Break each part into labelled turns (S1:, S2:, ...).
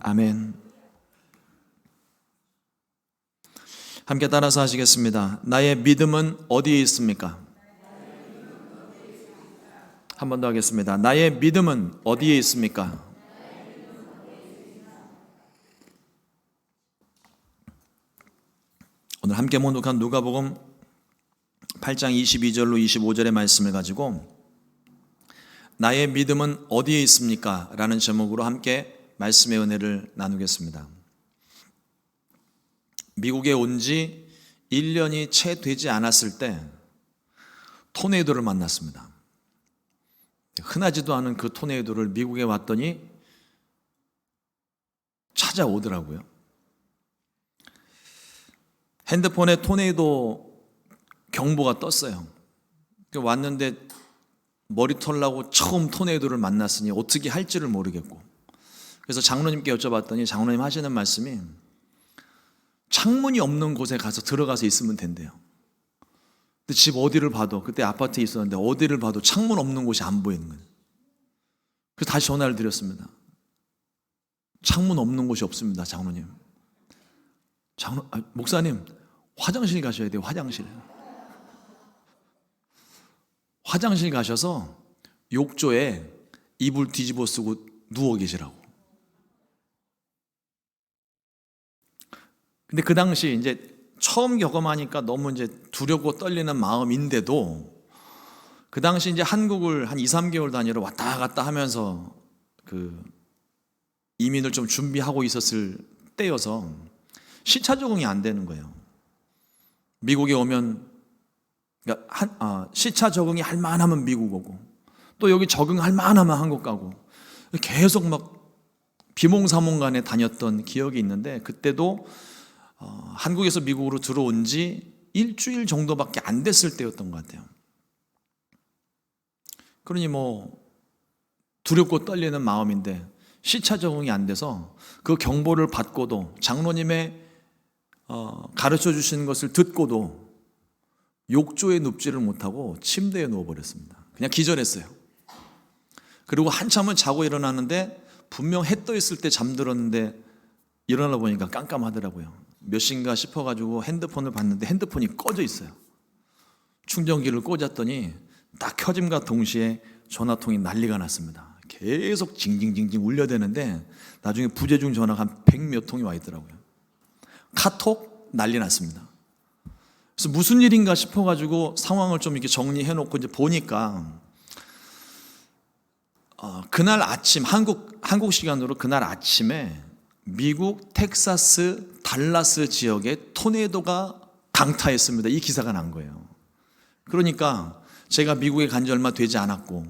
S1: 아멘. 함께 따라서 하시겠습니다. 나의 믿음은 어디에 있습니까? 한 번 더 하겠습니다. 나의 믿음은 어디에 있습니까? 오늘 함께 봉독한 누가복음 8장 22절로 25절의 말씀을 가지고 나의 믿음은 어디에 있습니까? 라는 제목으로 함께 말씀의 은혜를 나누겠습니다. 미국에 온 지 1년이 채 되지 않았을 때 토네이도를 만났습니다. 흔하지도 않은 그 토네이도를 미국에 왔더니 찾아오더라고요. 핸드폰에 토네이도 경보가 떴어요. 왔는데 머리 털라고 처음 토네이도를 만났으니 어떻게 할지를 모르겠고, 그래서 장로님께 여쭤봤더니 장로님 하시는 말씀이 창문이 없는 곳에 가서 들어가서 있으면 된대요. 근데 집 어디를 봐도, 그때 아파트에 있었는데 어디를 봐도 창문 없는 곳이 안 보이는 거예요. 그래서 다시 전화를 드렸습니다. 창문 없는 곳이 없습니다, 장로님. 목사님, 화장실 가셔야 돼요. 화장실 가셔서 욕조에 이불 뒤집어 쓰고 누워 계시라고. 근데 그 당시 이제 처음 경험하니까 너무 이제 두렵고 떨리는 마음인데도 그 당시 이제 한국을 한 2, 3개월 단위로 왔다 갔다 하면서 그 이민을 좀 준비하고 있었을 때여서 시차 적응이 안 되는 거예요. 미국에 오면 그러니까 시차 적응이 할 만하면 미국 오고, 또 여기 적응할 만하면 한국 가고, 계속 막 비몽사몽간에 다녔던 기억이 있는데, 그때도 한국에서 미국으로 들어온 지 일주일 정도밖에 안 됐을 때였던 것 같아요. 그러니 뭐 두렵고 떨리는 마음인데 시차 적응이 안 돼서 그 경보를 받고도, 장로님의 가르쳐 주시는 것을 듣고도 욕조에 눕지를 못하고 침대에 누워버렸습니다. 그냥 기절했어요. 그리고 한참을 자고 일어났는데 분명 해 떠 있을 때 잠들었는데 일어나 보니까 깜깜하더라고요. 몇 시인가 싶어가지고 핸드폰을 봤는데 핸드폰이 꺼져 있어요. 충전기를 꽂았더니 딱 켜짐과 동시에 전화통이 난리가 났습니다. 계속 징징징징 울려대는데 나중에 부재중 전화가 한 100몇 통이 와 있더라고요. 카톡 난리 났습니다. 그래서 무슨 일인가 싶어가지고 상황을 좀 이렇게 정리해놓고 이제 보니까 그날 아침 한국 시간으로 그날 아침에 미국 텍사스 달라스 지역에 토네이도가 강타했습니다. 이 기사가 난 거예요. 그러니까 제가 미국에 간 지 얼마 되지 않았고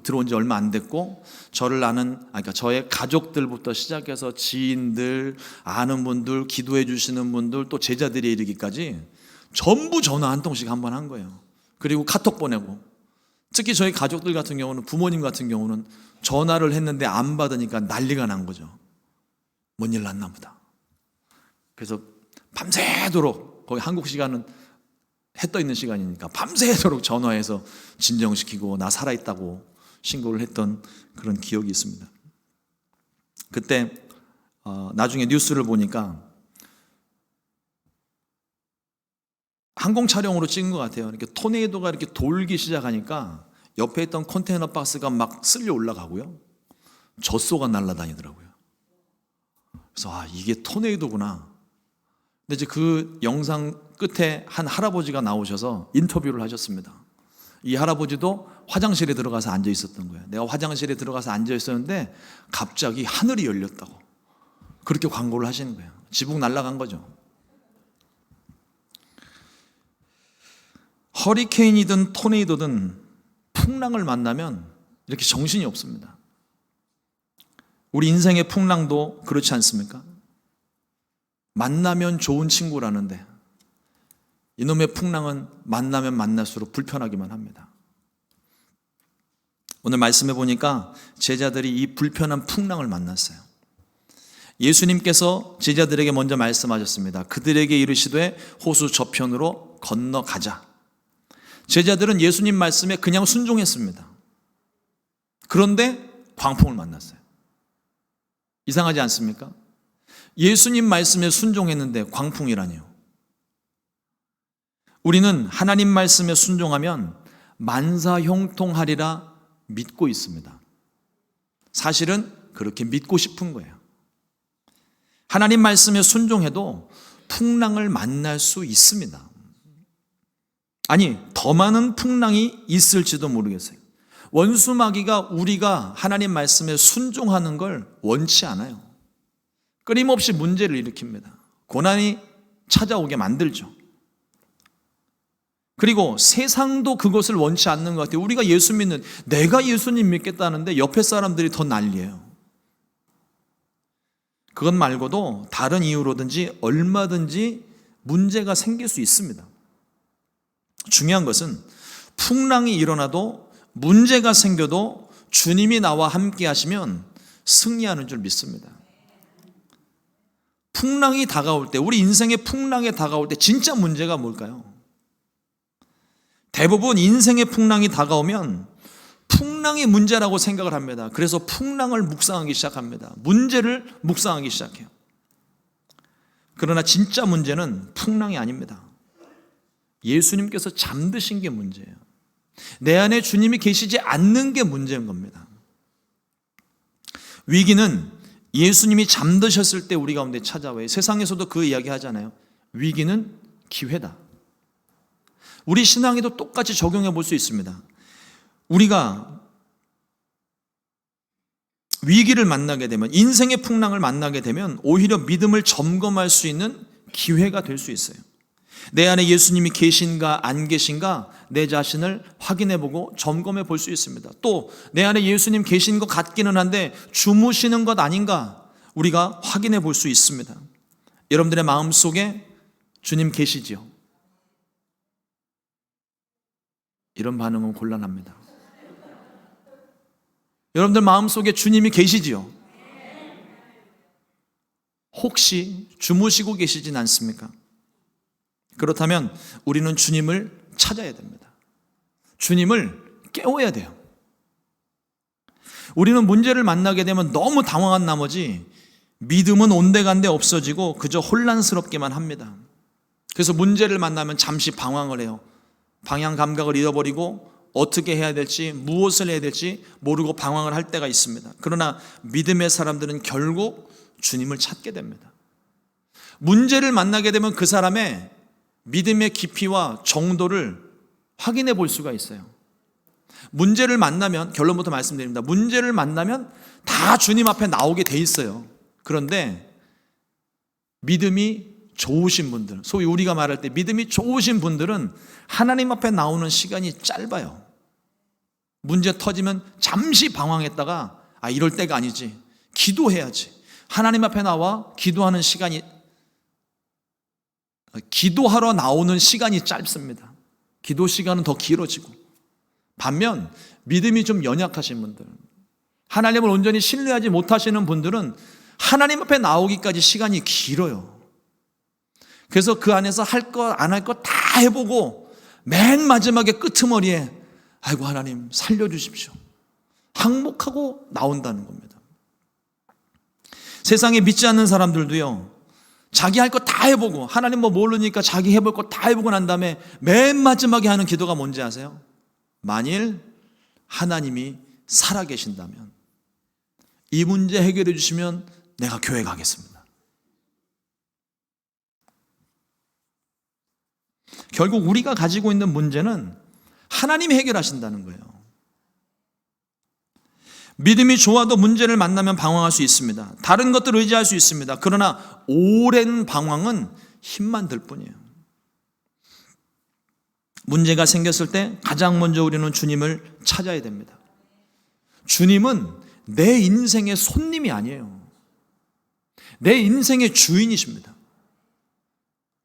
S1: 들어온 지 얼마 안 됐고, 저를 아는, 그러니까 저의 가족들부터 시작해서 지인들, 아는 분들, 기도해 주시는 분들, 또 제자들이 이르기까지 전부 전화 한 통씩 한 번 한 거예요. 그리고 카톡 보내고, 특히 저희 가족들 같은 경우는, 부모님 같은 경우는 전화를 했는데 안 받으니까 난리가 난 거죠. 뭔 일 났나 보다. 그래서 밤새도록, 거기 한국 시간은 해 떠 있는 시간이니까 밤새도록 전화해서 진정시키고 나 살아있다고 신고를 했던 그런 기억이 있습니다. 그때 나중에 뉴스를 보니까 항공 촬영으로 찍은 것 같아요. 이렇게 토네이도가 이렇게 돌기 시작하니까 옆에 있던 컨테이너 박스가 막 쓸려 올라가고요, 젖소가 날아다니더라고요. 그래서 이게 토네이도구나. 근데 이제 그 영상 끝에 한 할아버지가 나오셔서 인터뷰를 하셨습니다. 이 할아버지도 화장실에 들어가서 앉아 있었던 거예요. 내가 화장실에 들어가서 앉아 있었는데 갑자기 하늘이 열렸다고, 그렇게 광고를 하시는 거예요. 지붕 날아간 거죠. 허리케인이든 토네이도든 풍랑을 만나면 이렇게 정신이 없습니다. 우리 인생의 풍랑도 그렇지 않습니까? 만나면 좋은 친구라는데 이놈의 풍랑은 만나면 만날수록 불편하기만 합니다. 오늘 말씀해 보니까 제자들이 이 불편한 풍랑을 만났어요. 예수님께서 제자들에게 먼저 말씀하셨습니다. 그들에게 이르시되 호수 저편으로 건너가자. 제자들은 예수님 말씀에 그냥 순종했습니다. 그런데 광풍을 만났어요. 이상하지 않습니까? 예수님 말씀에 순종했는데 광풍이라니요. 우리는 하나님 말씀에 순종하면 만사형통하리라 믿고 있습니다. 사실은 그렇게 믿고 싶은 거예요. 하나님 말씀에 순종해도 풍랑을 만날 수 있습니다. 아니, 더 많은 풍랑이 있을지도 모르겠어요. 원수마귀가 우리가 하나님 말씀에 순종하는 걸 원치 않아요. 끊임없이 문제를 일으킵니다. 고난이 찾아오게 만들죠. 그리고 세상도 그것을 원치 않는 것 같아요. 우리가 예수 믿는, 내가 예수님 믿겠다는데 옆에 사람들이 더 난리예요. 그것 말고도 다른 이유로든지 얼마든지 문제가 생길 수 있습니다. 중요한 것은 풍랑이 일어나도 문제가 생겨도 주님이 나와 함께 하시면 승리하는 줄 믿습니다. 풍랑이 다가올 때, 우리 인생의 풍랑에 다가올 때 진짜 문제가 뭘까요? 대부분 인생의 풍랑이 다가오면 풍랑이 문제라고 생각을 합니다. 그래서 풍랑을 묵상하기 시작합니다. 문제를 묵상하기 시작해요. 그러나 진짜 문제는 풍랑이 아닙니다. 예수님께서 잠드신 게 문제예요. 내 안에 주님이 계시지 않는 게 문제인 겁니다. 위기는 예수님이 잠드셨을 때 우리 가운데 찾아와요. 세상에서도 그 이야기 하잖아요. 위기는 기회다. 우리 신앙에도 똑같이 적용해 볼 수 있습니다. 우리가 위기를 만나게 되면, 인생의 풍랑을 만나게 되면 오히려 믿음을 점검할 수 있는 기회가 될 수 있어요. 내 안에 예수님이 계신가 안 계신가 내 자신을 확인해 보고 점검해 볼 수 있습니다. 또 내 안에 예수님 계신 것 같기는 한데 주무시는 것 아닌가 우리가 확인해 볼 수 있습니다. 여러분들의 마음속에 주님 계시지요? 이런 반응은 곤란합니다. 여러분들 마음속에 주님이 계시지요? 혹시 주무시고 계시진 않습니까? 그렇다면 우리는 주님을 찾아야 됩니다. 주님을 깨워야 돼요. 우리는 문제를 만나게 되면 너무 당황한 나머지 믿음은 온데간데 없어지고 그저 혼란스럽게만 합니다. 그래서 문제를 만나면 잠시 방황을 해요. 방향 감각을 잃어버리고 어떻게 해야 될지, 무엇을 해야 될지 모르고 방황을 할 때가 있습니다. 그러나 믿음의 사람들은 결국 주님을 찾게 됩니다. 문제를 만나게 되면 그 사람의 믿음의 깊이와 정도를 확인해 볼 수가 있어요. 문제를 만나면, 결론부터 말씀드립니다. 문제를 만나면 다 주님 앞에 나오게 돼 있어요. 그런데 믿음이 좋으신 분들, 소위 우리가 말할 때 믿음이 좋으신 분들은 하나님 앞에 나오는 시간이 짧아요. 문제 터지면 잠시 방황했다가 이럴 때가 아니지, 기도해야지, 하나님 앞에 나와 기도하는 시간이, 기도하러 나오는 시간이 짧습니다. 기도 시간은 더 길어지고, 반면 믿음이 좀 연약하신 분들, 하나님을 온전히 신뢰하지 못하시는 분들은 하나님 앞에 나오기까지 시간이 길어요. 그래서 그 안에서 할 것 안 할 것 다 해보고 맨 마지막에 끄트머리에 아이고 하나님 살려주십시오, 항목하고 나온다는 겁니다. 세상에 믿지 않는 사람들도요, 자기 할 것 다 해보고, 하나님 뭐 모르니까 자기 해볼 것 다 해보고 난 다음에 맨 마지막에 하는 기도가 뭔지 아세요? 만일 하나님이 살아계신다면, 이 문제 해결해 주시면 내가 교회 가겠습니다. 결국 우리가 가지고 있는 문제는 하나님이 해결하신다는 거예요. 믿음이 좋아도 문제를 만나면 방황할 수 있습니다. 다른 것들을 의지할 수 있습니다. 그러나 오랜 방황은 힘만 들 뿐이에요. 문제가 생겼을 때 가장 먼저 우리는 주님을 찾아야 됩니다. 주님은 내 인생의 손님이 아니에요. 내 인생의 주인이십니다.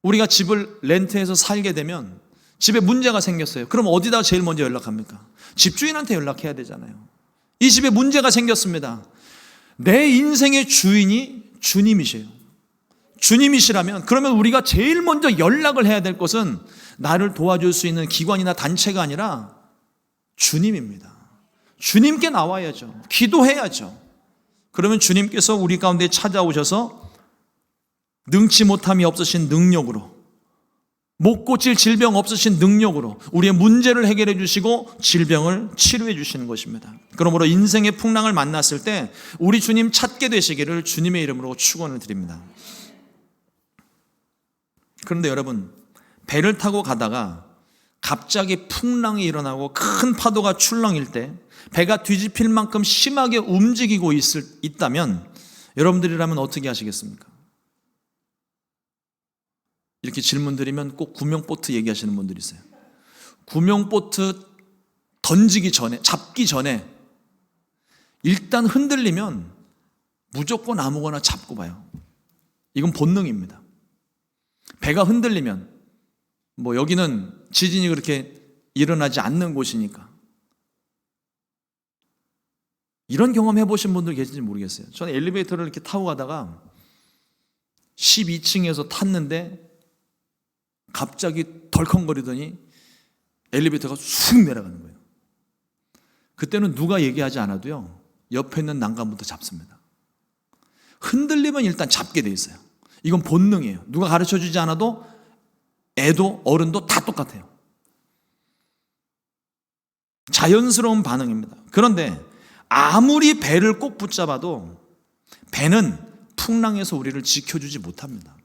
S1: 우리가 집을 렌트해서 살게 되면 집에 문제가 생겼어요. 그럼 어디다 제일 먼저 연락합니까? 집주인한테 연락해야 되잖아요. 이 집에 문제가 생겼습니다. 내 인생의 주인이 주님이세요. 주님이시라면 그러면 우리가 제일 먼저 연락을 해야 될 것은 나를 도와줄 수 있는 기관이나 단체가 아니라 주님입니다. 주님께 나와야죠. 기도해야죠. 그러면 주님께서 우리 가운데 찾아오셔서 능치 못함이 없으신 능력으로, 못 고칠 질병 없으신 능력으로 우리의 문제를 해결해 주시고 질병을 치료해 주시는 것입니다. 그러므로 인생의 풍랑을 만났을 때 우리 주님 찾게 되시기를 주님의 이름으로 축원을 드립니다. 그런데 여러분, 배를 타고 가다가 갑자기 풍랑이 일어나고 큰 파도가 출렁일 때 배가 뒤집힐 만큼 심하게 움직이고 있다면 여러분들이라면 어떻게 하시겠습니까? 이렇게 질문 드리면 꼭 구명보트 얘기하시는 분들이 있어요. 구명보트 던지기 전에, 잡기 전에 일단 흔들리면 무조건 아무거나 잡고 봐요. 이건 본능입니다. 배가 흔들리면, 여기는 지진이 그렇게 일어나지 않는 곳이니까. 이런 경험 해보신 분들 계신지 모르겠어요. 저는 엘리베이터를 이렇게 타고 가다가 12층에서 탔는데 갑자기 덜컹거리더니 엘리베이터가 쑥 내려가는 거예요. 그때는 누가 얘기하지 않아도요, 옆에 있는 난간부터 잡습니다. 흔들리면 일단 잡게 돼 있어요. 이건 본능이에요. 누가 가르쳐 주지 않아도 애도 어른도 다 똑같아요. 자연스러운 반응입니다. 그런데 아무리 배를 꼭 붙잡아도 배는 풍랑에서 우리를 지켜주지 못합니다.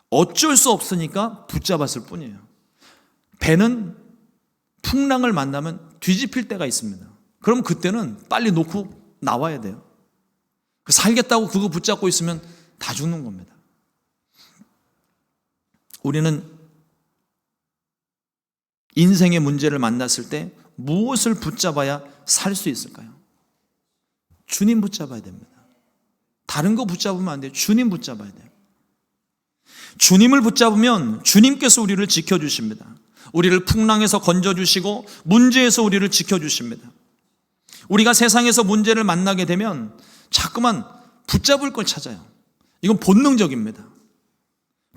S1: 어쩔 수 없으니까 붙잡았을 뿐이에요. 배는 풍랑을 만나면 뒤집힐 때가 있습니다. 그럼 그때는 빨리 놓고 나와야 돼요. 살겠다고 그거 붙잡고 있으면 다 죽는 겁니다. 우리는 인생의 문제를 만났을 때 무엇을 붙잡아야 살 수 있을까요? 주님 붙잡아야 됩니다. 다른 거 붙잡으면 안 돼요. 주님 붙잡아야 돼요. 주님을 붙잡으면 주님께서 우리를 지켜주십니다. 우리를 풍랑에서 건져주시고 문제에서 우리를 지켜주십니다. 우리가 세상에서 문제를 만나게 되면 자꾸만 붙잡을 걸 찾아요. 이건 본능적입니다.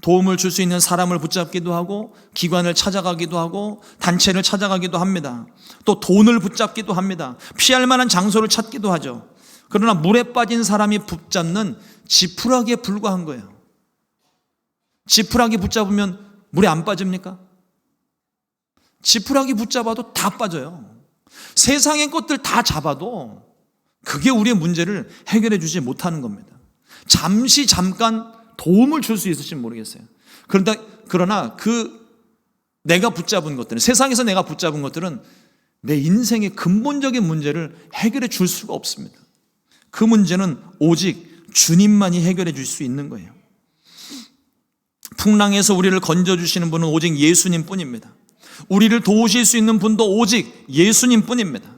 S1: 도움을 줄 수 있는 사람을 붙잡기도 하고 기관을 찾아가기도 하고 단체를 찾아가기도 합니다. 또 돈을 붙잡기도 합니다. 피할 만한 장소를 찾기도 하죠. 그러나 물에 빠진 사람이 붙잡는 지푸라기에 불과한 거예요. 지푸라기 붙잡으면 물에 안 빠집니까? 지푸라기 붙잡아도 다 빠져요. 세상의 것들 다 잡아도 그게 우리의 문제를 해결해 주지 못하는 겁니다. 잠깐 도움을 줄 수 있을지 모르겠어요. 그러나 내가 붙잡은 것들은, 세상에서 내가 붙잡은 것들은 내 인생의 근본적인 문제를 해결해 줄 수가 없습니다. 그 문제는 오직 주님만이 해결해 줄 수 있는 거예요. 풍랑에서 우리를 건져주시는 분은 오직 예수님 뿐입니다. 우리를 도우실 수 있는 분도 오직 예수님 뿐입니다.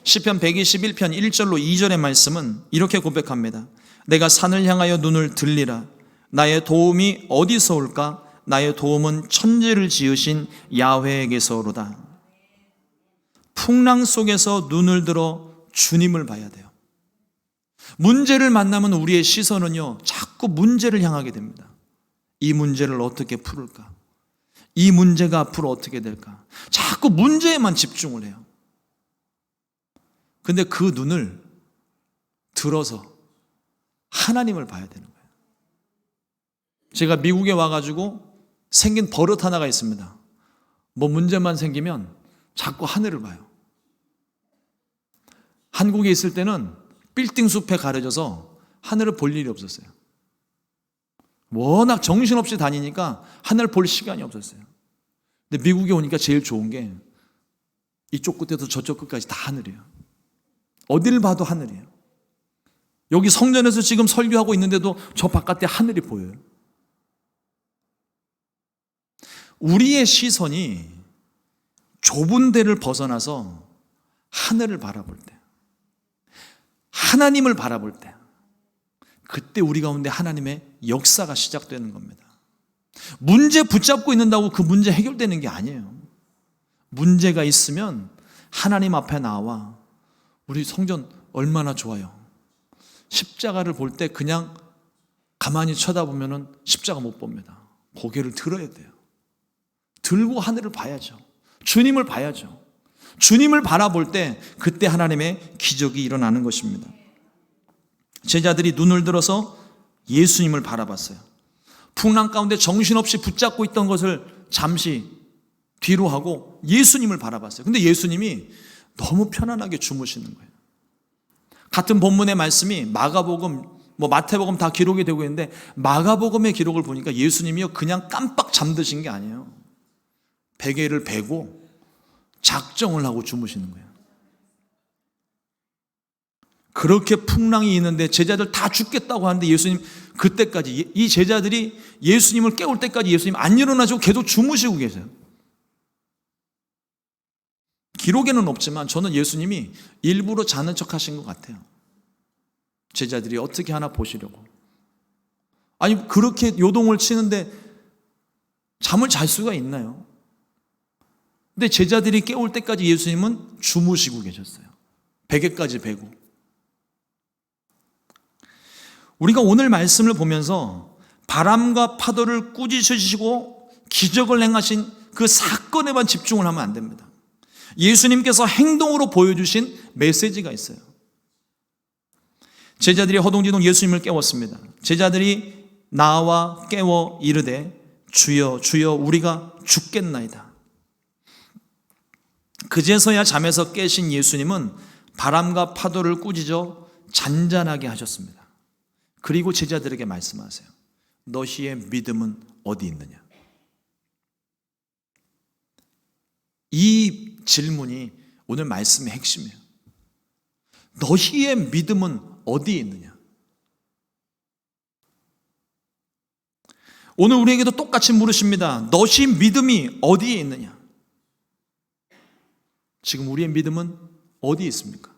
S1: 시편 121편 1절로 2절의 말씀은 이렇게 고백합니다. 내가 산을 향하여 눈을 들리라. 나의 도움이 어디서 올까? 나의 도움은 천지를 지으신 야훼에게서로다. 풍랑 속에서 눈을 들어 주님을 봐야 돼요. 문제를 만나면 우리의 시선은요, 자꾸 문제를 향하게 됩니다. 이 문제를 어떻게 풀을까? 이 문제가 앞으로 어떻게 될까? 자꾸 문제에만 집중을 해요. 근데 그 눈을 들어서 하나님을 봐야 되는 거예요. 제가 미국에 와가지고 생긴 버릇 하나가 있습니다. 문제만 생기면 자꾸 하늘을 봐요. 한국에 있을 때는 빌딩 숲에 가려져서 하늘을 볼 일이 없었어요. 워낙 정신없이 다니니까 하늘 볼 시간이 없었어요. 근데 미국에 오니까 제일 좋은 게 이쪽 끝에서 저쪽 끝까지 다 하늘이에요. 어딜 봐도 하늘이에요. 여기 성전에서 지금 설교하고 있는데도 저 바깥에 하늘이 보여요. 우리의 시선이 좁은 데를 벗어나서 하늘을 바라볼 때, 하나님을 바라볼 때, 그때 우리 가운데 하나님의 역사가 시작되는 겁니다. 문제 붙잡고 있는다고 그 문제 해결되는 게 아니에요. 문제가 있으면 하나님 앞에 나와. 우리 성전 얼마나 좋아요. 십자가를 볼 때 그냥 가만히 쳐다보면 십자가 못 봅니다. 고개를 들어야 돼요. 들고 하늘을 봐야죠. 주님을 봐야죠. 주님을 바라볼 때 그때 하나님의 기적이 일어나는 것입니다. 제자들이 눈을 들어서 예수님을 바라봤어요. 풍랑 가운데 정신없이 붙잡고 있던 것을 잠시 뒤로 하고 예수님을 바라봤어요. 근데 예수님이 너무 편안하게 주무시는 거예요. 같은 본문의 말씀이 마가복음, 마태복음 다 기록이 되고 있는데 마가복음의 기록을 보니까 예수님이요 그냥 깜빡 잠드신 게 아니에요. 베개를 베고 작정을 하고 주무시는 거예요. 그렇게 풍랑이 있는데 제자들 다 죽겠다고 하는데 예수님 그때까지, 이 제자들이 예수님을 깨울 때까지 예수님 안 일어나시고 계속 주무시고 계세요. 기록에는 없지만 저는 예수님이 일부러 자는 척 하신 것 같아요. 제자들이 어떻게 하나 보시려고. 아니 그렇게 요동을 치는데 잠을 잘 수가 있나요? 근데 제자들이 깨울 때까지 예수님은 주무시고 계셨어요. 베개까지 베고. 우리가 오늘 말씀을 보면서 바람과 파도를 꾸짖으시고 기적을 행하신 그 사건에만 집중을 하면 안 됩니다. 예수님께서 행동으로 보여주신 메시지가 있어요. 제자들이 허둥지둥 예수님을 깨웠습니다. 제자들이 나와 깨워 이르되 주여 주여 우리가 죽겠나이다. 그제서야 잠에서 깨신 예수님은 바람과 파도를 꾸짖어 잔잔하게 하셨습니다. 그리고 제자들에게 말씀하세요. 너희의 믿음은 어디 있느냐? 이 질문이 오늘 말씀의 핵심이에요. 너희의 믿음은 어디에 있느냐? 오늘 우리에게도 똑같이 물으십니다. 너희 믿음이 어디에 있느냐? 지금 우리의 믿음은 어디에 있습니까?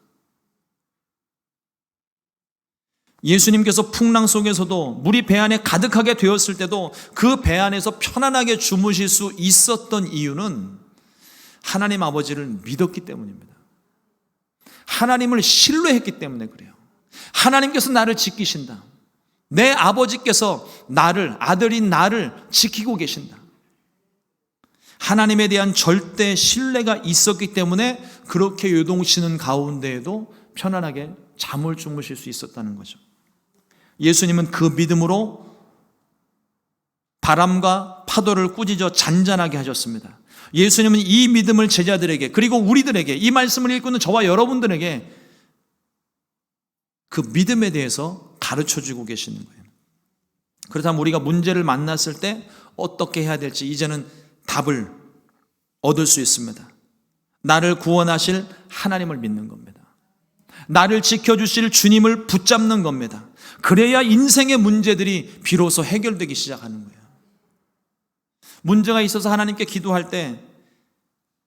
S1: 예수님께서 풍랑 속에서도 물이 배 안에 가득하게 되었을 때도 그 배 안에서 편안하게 주무실 수 있었던 이유는 하나님 아버지를 믿었기 때문입니다. 하나님을 신뢰했기 때문에 그래요. 하나님께서 나를 지키신다. 내 아버지께서 나를, 아들인 나를 지키고 계신다. 하나님에 대한 절대 신뢰가 있었기 때문에 그렇게 요동치는 가운데에도 편안하게 잠을 주무실 수 있었다는 거죠. 예수님은 그 믿음으로 바람과 파도를 꾸짖어 잔잔하게 하셨습니다. 예수님은 이 믿음을 제자들에게, 그리고 우리들에게, 이 말씀을 읽고 있는 저와 여러분들에게 그 믿음에 대해서 가르쳐주고 계시는 거예요. 그렇다면 우리가 문제를 만났을 때 어떻게 해야 될지 이제는 답을 얻을 수 있습니다. 나를 구원하실 하나님을 믿는 겁니다. 나를 지켜주실 주님을 붙잡는 겁니다. 그래야 인생의 문제들이 비로소 해결되기 시작하는 거예요. 문제가 있어서 하나님께 기도할 때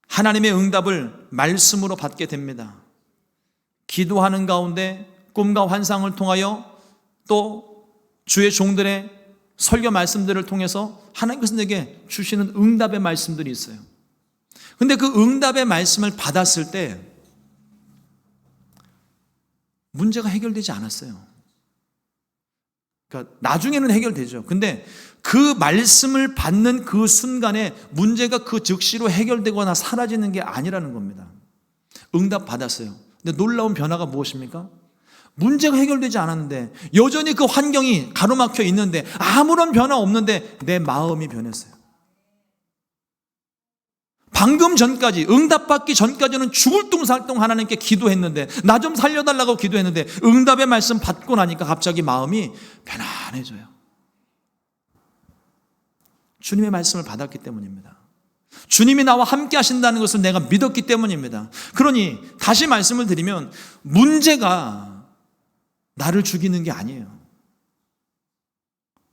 S1: 하나님의 응답을 말씀으로 받게 됩니다. 기도하는 가운데 꿈과 환상을 통하여 또 주의 종들의 설교 말씀들을 통해서 하나님께서 내게 주시는 응답의 말씀들이 있어요. 근데 그 응답의 말씀을 받았을 때 문제가 해결되지 않았어요. 그러니까 나중에는 해결되죠. 근데 그 말씀을 받는 그 순간에 문제가 그 즉시로 해결되거나 사라지는 게 아니라는 겁니다. 응답 받았어요. 근데 놀라운 변화가 무엇입니까? 문제가 해결되지 않았는데 여전히 그 환경이 가로막혀 있는데 아무런 변화 없는데 내 마음이 변했어요. 방금 전까지, 응답받기 전까지는 죽을 둥살둥 하나님께 기도했는데, 나 좀 살려달라고 기도했는데 응답의 말씀 받고 나니까 갑자기 마음이 편안해져요. 주님의 말씀을 받았기 때문입니다. 주님이 나와 함께 하신다는 것을 내가 믿었기 때문입니다. 그러니 다시 말씀을 드리면 문제가 나를 죽이는 게 아니에요.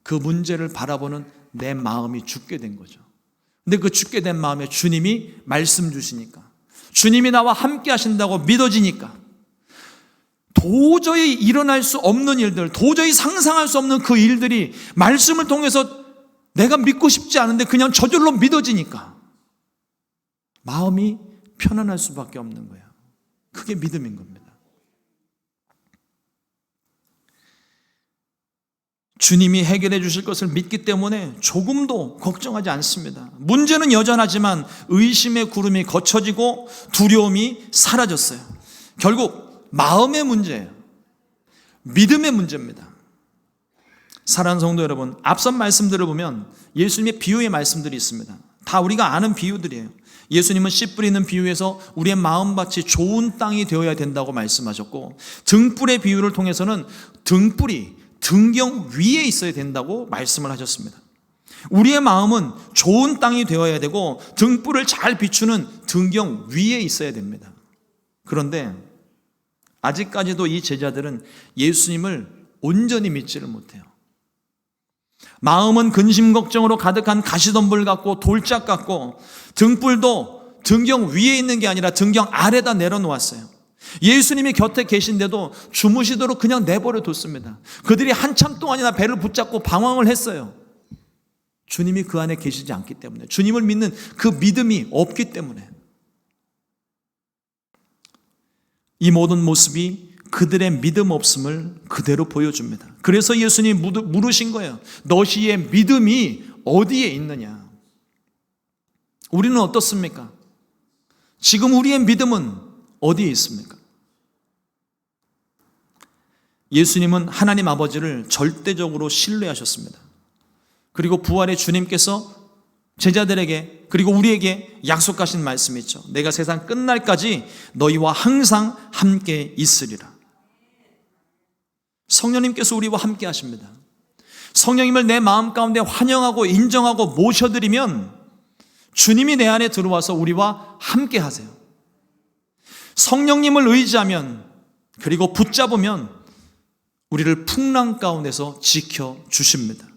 S1: 그 문제를 바라보는 내 마음이 죽게 된 거죠. 근데 그 죽게 된 마음에 주님이 말씀 주시니까, 주님이 나와 함께 하신다고 믿어지니까 도저히 일어날 수 없는 일들, 도저히 상상할 수 없는 그 일들이 말씀을 통해서 내가 믿고 싶지 않은데 그냥 저절로 믿어지니까 마음이 편안할 수밖에 없는 거예요. 그게 믿음인 겁니다. 주님이 해결해 주실 것을 믿기 때문에 조금도 걱정하지 않습니다. 문제는 여전하지만 의심의 구름이 거쳐지고 두려움이 사라졌어요. 결국 마음의 문제예요. 믿음의 문제입니다. 사랑하는 성도 여러분, 앞선 말씀들을 보면 예수님의 비유의 말씀들이 있습니다. 다 우리가 아는 비유들이에요. 예수님은 씨 뿌리는 비유에서 우리의 마음밭이 좋은 땅이 되어야 된다고 말씀하셨고, 등불의 비유를 통해서는 등불이 등경 위에 있어야 된다고 말씀을 하셨습니다. 우리의 마음은 좋은 땅이 되어야 되고 등불을 잘 비추는 등경 위에 있어야 됩니다. 그런데 아직까지도 이 제자들은 예수님을 온전히 믿지를 못해요. 마음은 근심 걱정으로 가득한 가시덤불 같고 돌짝 같고, 등불도 등경 위에 있는 게 아니라 등경 아래다 내려놓았어요. 예수님이 곁에 계신데도 주무시도록 그냥 내버려 뒀습니다. 그들이 한참 동안이나 배를 붙잡고 방황을 했어요. 주님이 그 안에 계시지 않기 때문에, 주님을 믿는 그 믿음이 없기 때문에. 이 모든 모습이 그들의 믿음 없음을 그대로 보여줍니다. 그래서 예수님이 물으신 거예요. 너희의 믿음이 어디에 있느냐? 우리는 어떻습니까? 지금 우리의 믿음은 어디에 있습니까? 예수님은 하나님 아버지를 절대적으로 신뢰하셨습니다. 그리고 부활의 주님께서 제자들에게 그리고 우리에게 약속하신 말씀이 있죠. 내가 세상 끝날까지 너희와 항상 함께 있으리라. 성령님께서 우리와 함께 하십니다. 성령님을 내 마음 가운데 환영하고 인정하고 모셔드리면 주님이 내 안에 들어와서 우리와 함께 하세요. 성령님을 의지하면, 그리고 붙잡으면 우리를 풍랑 가운데서 지켜주십니다.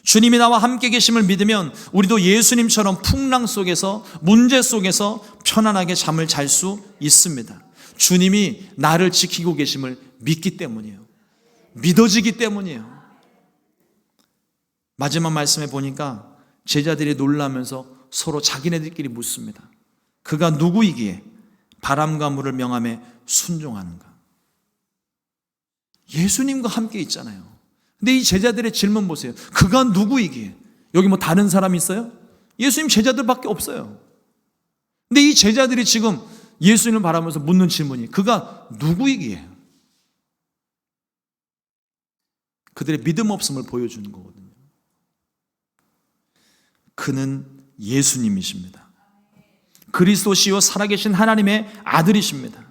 S1: 주님이 나와 함께 계심을 믿으면 우리도 예수님처럼 풍랑 속에서, 문제 속에서 편안하게 잠을 잘 수 있습니다. 주님이 나를 지키고 계심을 믿기 때문이에요. 믿어지기 때문이에요. 마지막 말씀에 보니까 제자들이 놀라면서 서로 자기네들끼리 묻습니다. 그가 누구이기에 바람과 물을 명함에 순종하는가? 예수님과 함께 있잖아요. 근데 이 제자들의 질문 보세요. 그가 누구이기에? 여기 뭐 다른 사람 있어요? 예수님 제자들밖에 없어요. 근데 이 제자들이 지금 예수님을 바라보면서 묻는 질문이 그가 누구이기에? 그들의 믿음 없음을 보여주는 거거든요. 그는 예수님이십니다. 그리스도시요 살아계신 하나님의 아들이십니다.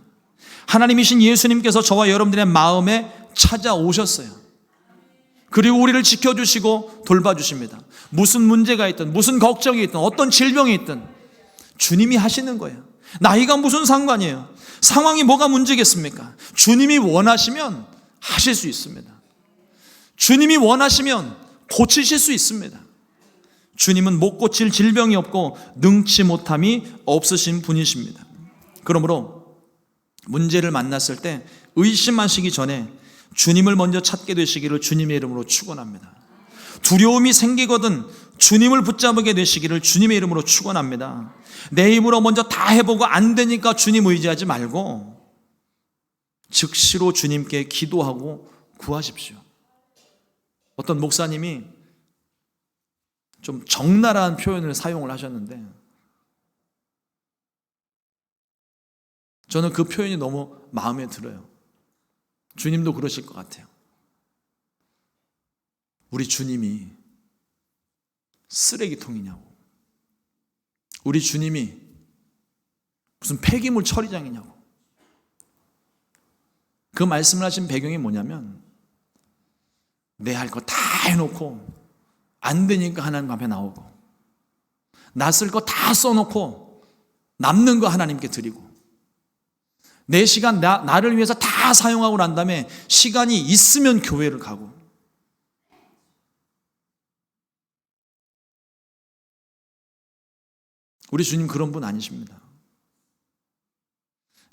S1: 하나님이신 예수님께서 저와 여러분들의 마음에 찾아오셨어요. 그리고 우리를 지켜주시고 돌봐주십니다. 무슨 문제가 있든, 무슨 걱정이 있든, 어떤 질병이 있든 주님이 하시는 거예요. 나이가 무슨 상관이에요? 상황이 뭐가 문제겠습니까? 주님이 원하시면 하실 수 있습니다. 주님이 원하시면 고치실 수 있습니다. 주님은 못 고칠 질병이 없고 능치 못함이 없으신 분이십니다. 그러므로 문제를 만났을 때 의심하시기 전에 주님을 먼저 찾게 되시기를 주님의 이름으로 축원합니다. 두려움이 생기거든 주님을 붙잡게 되시기를 주님의 이름으로 축원합니다. 내 힘으로 먼저 다 해보고 안 되니까 주님 의지하지 말고 즉시로 주님께 기도하고 구하십시오. 어떤 목사님이 좀 적나라한 표현을 사용을 하셨는데 저는 그 표현이 너무 마음에 들어요. 주님도 그러실 것 같아요. 우리 주님이 쓰레기통이냐고, 우리 주님이 무슨 폐기물 처리장이냐고. 그 말씀을 하신 배경이 뭐냐면 내 할 거 다 해놓고 안 되니까 하나님 앞에 나오고, 나 쓸 거 다 써놓고 남는 거 하나님께 드리고, 내 시간 나를 위해서 다 사용하고 난 다음에 시간이 있으면 교회를 가고. 우리 주님 그런 분 아니십니다.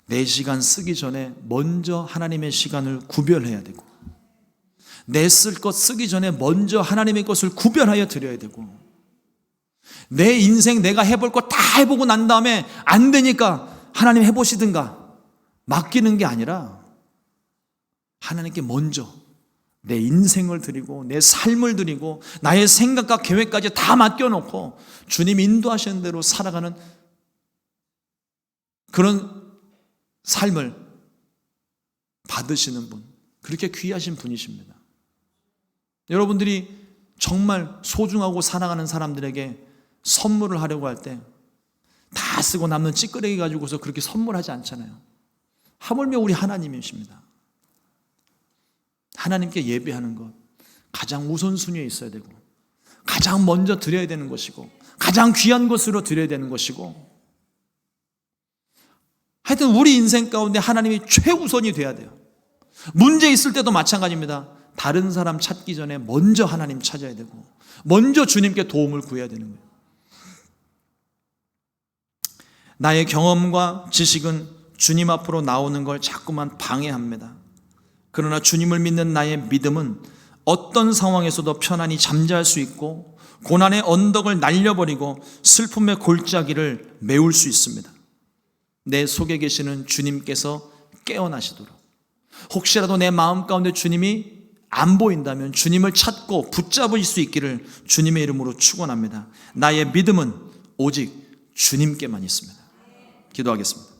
S1: 내 시간 쓰기 전에 먼저 하나님의 시간을 구별해야 되고, 내 쓸 것 쓰기 전에 먼저 하나님의 것을 구별하여 드려야 되고, 내 인생 내가 해볼 거 다 해보고 난 다음에 안 되니까 하나님 해보시든가 맡기는 게 아니라 하나님께 먼저 내 인생을 드리고 내 삶을 드리고 나의 생각과 계획까지 다 맡겨놓고 주님 인도하시는 대로 살아가는 그런 삶을 받으시는 분, 그렇게 귀하신 분이십니다. 여러분들이 정말 소중하고 사랑하는 사람들에게 선물을 하려고 할 때 다 쓰고 남는 찌끄레기 가지고서 그렇게 선물하지 않잖아요. 하물며 우리 하나님이십니다. 하나님께 예배하는 것 가장 우선순위에 있어야 되고, 가장 먼저 드려야 되는 것이고, 가장 귀한 것으로 드려야 되는 것이고, 하여튼 우리 인생 가운데 하나님이 최우선이 돼야 돼요. 문제 있을 때도 마찬가지입니다. 다른 사람 찾기 전에 먼저 하나님 찾아야 되고, 먼저 주님께 도움을 구해야 되는 거예요. 나의 경험과 지식은 주님 앞으로 나오는 걸 자꾸만 방해합니다. 그러나 주님을 믿는 나의 믿음은 어떤 상황에서도 편안히 잠잘 수 있고, 고난의 언덕을 날려버리고 슬픔의 골짜기를 메울 수 있습니다. 내 속에 계시는 주님께서 깨어나시도록, 혹시라도 내 마음 가운데 주님이 안 보인다면 주님을 찾고 붙잡을 수 있기를 주님의 이름으로 축원합니다. 나의 믿음은 오직 주님께만 있습니다. 기도하겠습니다.